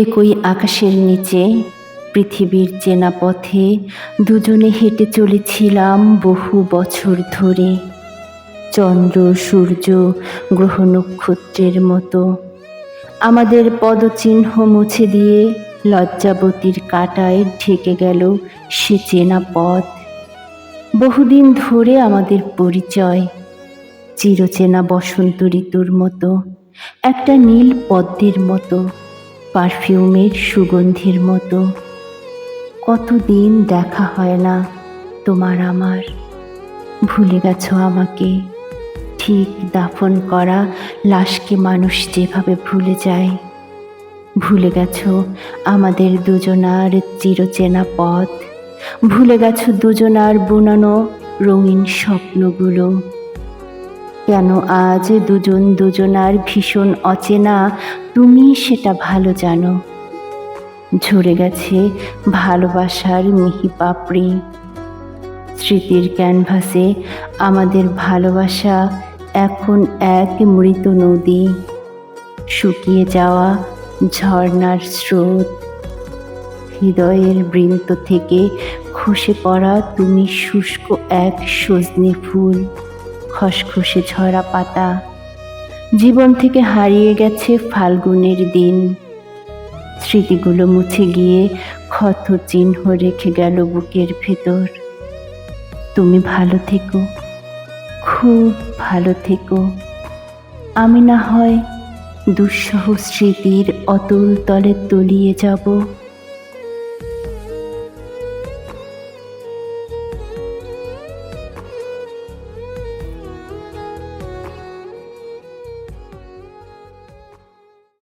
একই আকাশের নিচে পৃথিবীর চেনা পথে দুজনে হেঁটে চলেছিলাম বহু বছর ধরে। চন্দ্র সূর্য গ্রহ নক্ষত্রের মতো আমাদের পদচিহ্ন মুছে দিয়ে লজ্জাবতীর কাঁটায় ঢেকে গেল সে চেনা পথ। বহুদিন ধরে আমাদের পরিচয় চিরচেনা বসন্ত ঋতুর মতো, একটা নীল পদ্মের মতো, পারফিউমের সুগন্ধির মতো। কতদিন দেখা হয় না তোমার আমার, ভুলে গেছো আমাকে, ঠিক দাফন করা লাশকে মানুষ যেভাবে ভুলে যায়। ভুলে গেছো আমাদের দুজনার চিরচেনা পথ, ভুলে গেছো দুজনার বুনানো রঙিন স্বপ্নগুলো। কেন আজ দুজন দুজনার ভীষণ অচেনা, তুমি সেটা ভালো জানো। ঝরে গেছে ভালোবাসার মিহি পাপড়ি, স্মৃতির ক্যানভাসে আমাদের ভালোবাসা এখন এক মৃত নদী, শুকিয়ে যাওয়া ঝর্ণার স্রোত। হৃদয়ের বৃন্ত থেকে খসে পড়া তুমি শুষ্ক এক সজনে ফুল, খসখসে ঝরা পাতা। জীবন থেকে হারিয়ে গেছে ফাল্গুনের দিন, স্মৃতিগুলো মুছে গিয়ে ক্ষত চিহ্ন রেখে গেল বুকের ভেতর। তুমি ভালো থেকো, খুব ভালো থেকো। আমি না হয় দুঃসহ স্মৃতির অতল তলে তলিয়ে যাব।